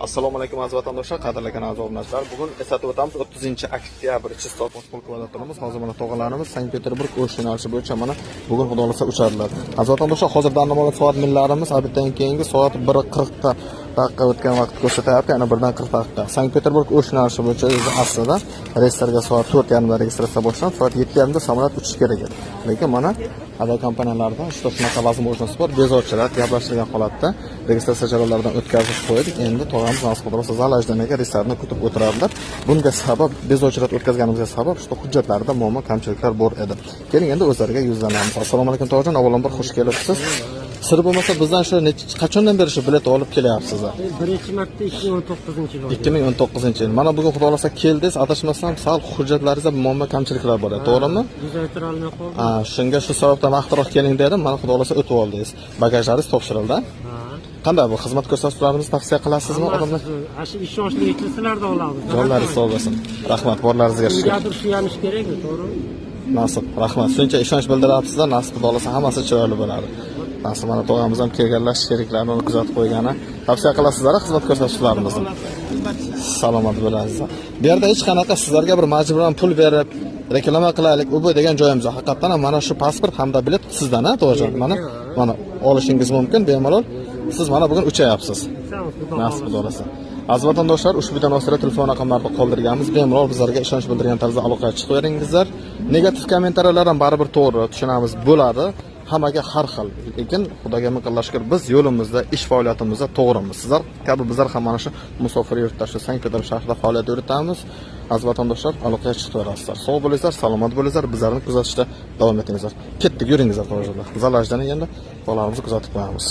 Assalomu alaykum aziz vatandoshlar, qadrli aziz obunachilar. Bugun eslatib o'tamiz 30-oktyabr Chistopol polkada turamiz. Hozir mana tog'alarimiz Sankt-Peterburg o'sh yo'nalishi bo'yicha mana bugun xudo xolasa uchadilar. Aziz vatandoshlar, hozirda anomal soat millarimiz abitdan keyingi soat 1:40 daqiqa o'tgan vaqt ko'rsatyapti. Yana 1:40 daqiqa. Sankt-Peterburg o'sh yo'nalishi bo'yicha aslida reyslarga soat 4:30 da registratsiya boshlanib, soat 7:30 da samolyot uchishi kerak edi. Lekin mana aviakompaniyalarda shunaqa vazn bo'lishi bor, bezovchilar gaplashtirgan holatda registratsiya jarayonlaridan o'tkazib qo'ydik. Endi tog'amiz nasib zalajdanaga reyslarni kutib o'tiradilar. Bunga sabab bezovchilar o'tkazganimizga sabab shu hujjatlarda muammo kamchiliklar bor edi. Keling endi o'zlariga yuzlanamiz. Assalomu alaykum To'g'jon, avvalambor xush kelibsiz. Sir bo'lmasa bizdan shu qachondan beri shu bilet olib kelyapsizlar? Birinchi marta 2019-yil. 2019-yil. Mana bugun xudo xolasa keldingiz, adashmasam, sal hujjatlaringizda muammo kamchiliklar bor edi, to'g'rimi? Uzaytira olmay qoldim. Shunga shu sababdan vaqtroq keling dedim. Mana xudo xolasa o'tib oldingiz. Bagajlaringiz topshirildi. Qanday bu xizmat ko'rsatuvlarimizni tavsiya qilasizmi odamlar? Shu ishonchli ekilsalarda olamiz. Jonlaringiz sog' bo'lsin. Rahmat, borlaringizga shukur. Negadir suyanish kerakmi, to'g'rimi? Nasib, rahmat. Shuncha ishonch bildiryapsizlar, nasib xudo xolasa hammasi chiroyli bo'ladi. Nasib mana tog'amiz ham kelganlar, sheriklarini kuzatib qo'ygani. Tavsiya qilasizlar xizmat ko'rsatuvlarimizni. Salomat bo'lasizlar. Bu yerda hech qanaqa sizlarga bir majburan pul berib reklama qilaylik, u bu degan joyimiz yo'q. Haqiqatan ham mana shu pasport hamda bilet sizdan-a, To'g'jon. Mana olishingiz mumkin bemalol. Siz mana bugun uchayapsiz. Nasib bo'lsa. Aziz vatandoshlar, ushbu videoni ostida telefon raqamlarini qoldirganmiz. Bemalol bizlarga ishonch bildirgan tarzda aloqaga chiqaveringizlar. Negativ kommentariyalar ham baribir to'g'ri, tushunamiz, bo'ladi. Hammaga har xil. Lekin Xudoga minqillar shukr, biz yo'limizda, ish faoliyatimizda to'g'rimiz. Sizlar kabi bizlar ham mana shu musofir yurtda shu Sankt-Peterburg shahrida faoliyat yuritamiz. Aziz vatandoshlar, aloqaga chiqaverasizlar. Sog' bo'linglar, salomat bo'linglar, bizlarni kuzatishda davom etingizlar. Ketdik, yuringizlar, to'g'ri. Zalajdan endi bolalarimizni kuzatib qo'yamiz.